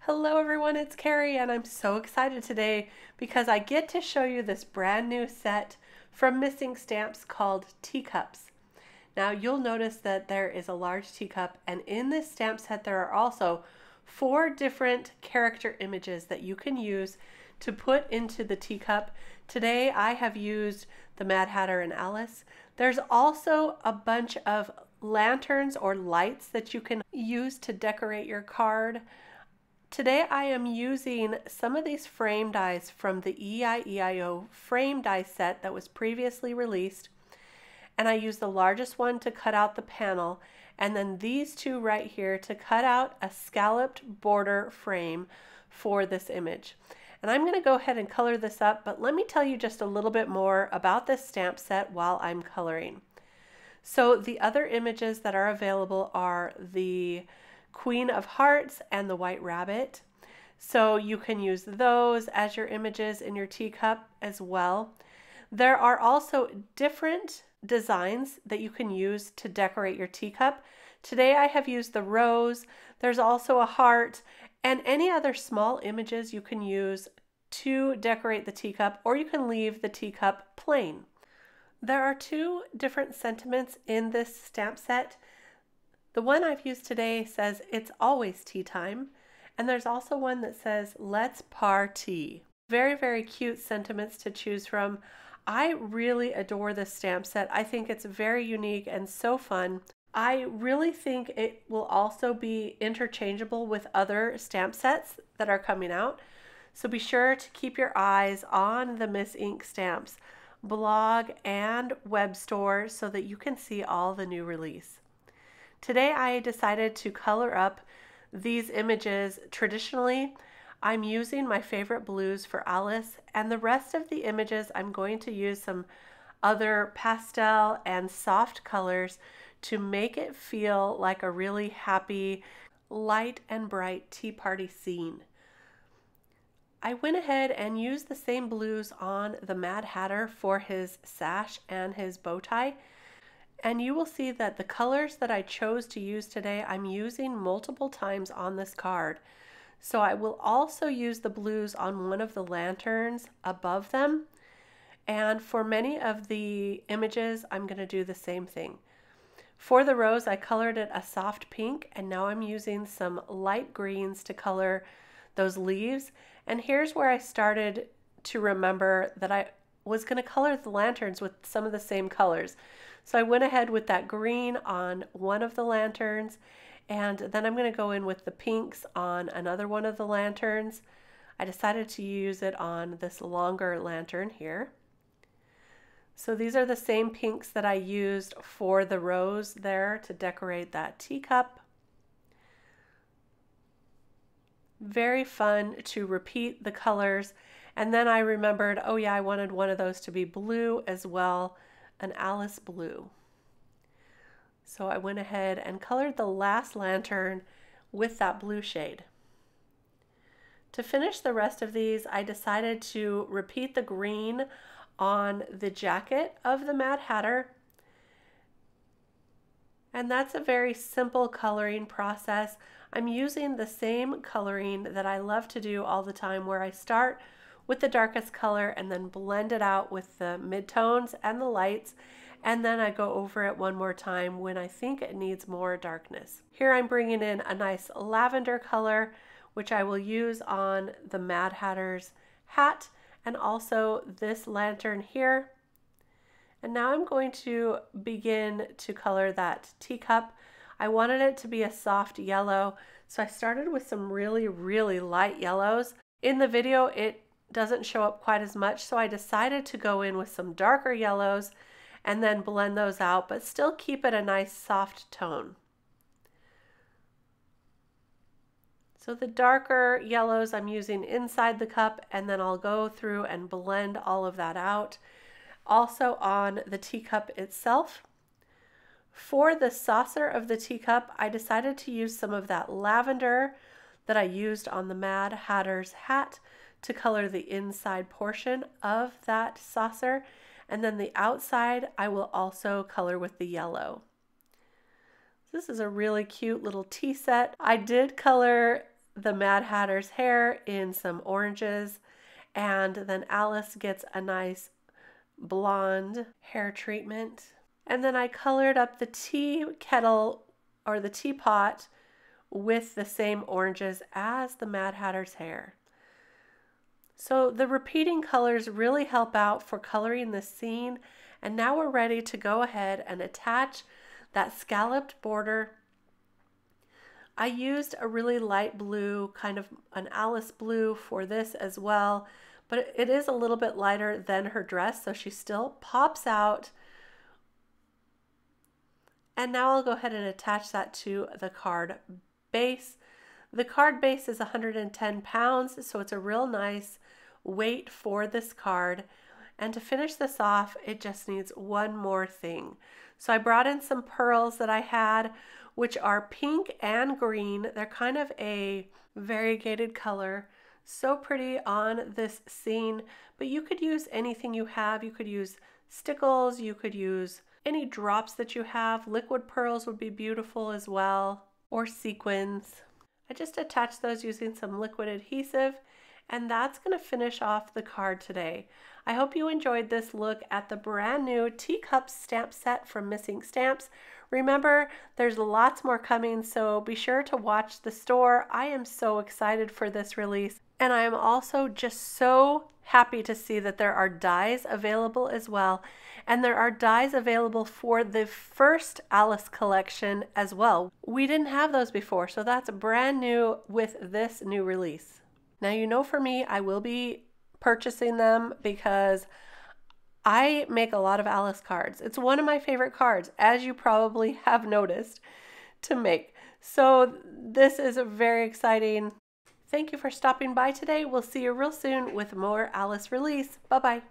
Hello everyone, it's Kari and I'm so excited today because I get to show you this brand new set from Missing Stamps called Teacups. Now you'll notice that there is a large teacup, and in this stamp set there are also 4 different character images that you can use to put into the teacup. Today I have used the Mad Hatter and Alice. There's also a bunch of lanterns or lights that you can use to decorate your card. Today I am using some of these frame dies from the Eieio frame die set that was previously released, and I used the largest one to cut out the panel, and then these two right here to cut out a scalloped border frame for this image. And I'm going to go ahead and color this up, but let me tell you just a little bit more about this stamp set while I'm coloring. So the other images that are available are the Queen of Hearts and the White Rabbit. So you can use those as your images in your teacup as well. There are also different designs that you can use to decorate your teacup. Today I have used the rose. There's also a heart and any other small images you can use to decorate the teacup, or you can leave the teacup plain. There are 2 different sentiments in this stamp set. The one I've used today says it's always tea time, and there's also one that says let's party. Very, very cute sentiments to choose from. I really adore this stamp set. I think it's very unique and so fun. I really think it will also be interchangeable with other stamp sets that are coming out. So be sure to keep your eyes on the Miss Ink Stamps blog and web store so that you can see all the new release. Today I decided to color up these images traditionally. I'm using my favorite blues for Alice, and the rest of the images I'm going to use some other pastel and soft colors to make it feel like a really happy, light and bright tea party scene. I went ahead and used the same blues on the Mad Hatter for his sash and his bow tie. And you will see that the colors that I chose to use today, I'm using multiple times on this card. So I will also use the blues on one of the lanterns above them. And for many of the images, I'm going to do the same thing. For the rose, I colored it a soft pink, and now I'm using some light greens to color those leaves. And here's where I started to remember that I was going to color the lanterns with some of the same colors. So I went ahead with that green on one of the lanterns, and then I'm going to go in with the pinks on another one of the lanterns. I decided to use it on this longer lantern here. So these are the same pinks that I used for the rose there to decorate that teacup. Very fun to repeat the colors. And then I remembered, oh yeah, I wanted one of those to be blue as well, an Alice blue. So I went ahead and colored the last lantern with that blue shade. To finish the rest of these, I decided to repeat the green on the jacket of the Mad Hatter. And that's a very simple coloring process. I'm using the same coloring that I love to do all the time, where I start with the darkest color and then blend it out with the midtones and the lights, and then I go over it one more time when I think it needs more darkness. Here I'm bringing in a nice lavender color, which I will use on the Mad Hatter's hat and also this lantern here. And now I'm going to begin to color that teacup. I wanted it to be a soft yellow, so I started with some really, really light yellows. In the video, it doesn't show up quite as much, so I decided to go in with some darker yellows and then blend those out, but still keep it a nice soft tone. So the darker yellows I'm using inside the cup, and then I'll go through and blend all of that out. Also on the teacup itself. For the saucer of the teacup, I decided to use some of that lavender that I used on the Mad Hatter's hat to color the inside portion of that saucer, and then the outside I will also color with the yellow. This is a really cute little tea set. I did color the Mad Hatter's hair in some oranges, and then Alice gets a nice blonde hair treatment. And then I colored up the tea kettle or the teapot with the same oranges as the Mad Hatter's hair. So the repeating colors really help out for coloring the scene. And now we're ready to go ahead and attach that scalloped border. I used a really light blue, kind of an Alice blue for this as well, but it is a little bit lighter than her dress, so she still pops out. And now I'll go ahead and attach that to the card base. The card base is 110 pounds, so it's a real nice weight for this card. And to finish this off, it just needs one more thing. So I brought in some pearls that I had, which are pink and green. They're kind of a variegated color. So pretty on this scene, but you could use anything you have. You could use stickles, you could use any drops that you have. Liquid pearls would be beautiful as well, or sequins. I just attached those using some liquid adhesive, and that's going to finish off the card today. I hope you enjoyed this look at the brand new Teacups stamp set from Missing Stamps. Remember, there's lots more coming, so be sure to watch the store. I am so excited for this release, and I am also just so happy to see that there are dies available as well, and there are dies available for the first Alice collection as well. We didn't have those before, so that's brand new with this new release. Now, you know, for me, I will be purchasing them because I make a lot of Alice cards. It's one of my favorite cards, as you probably have noticed, to make. So this is very exciting. Thank you for stopping by today. We'll see you real soon with more Alice release. Bye-bye.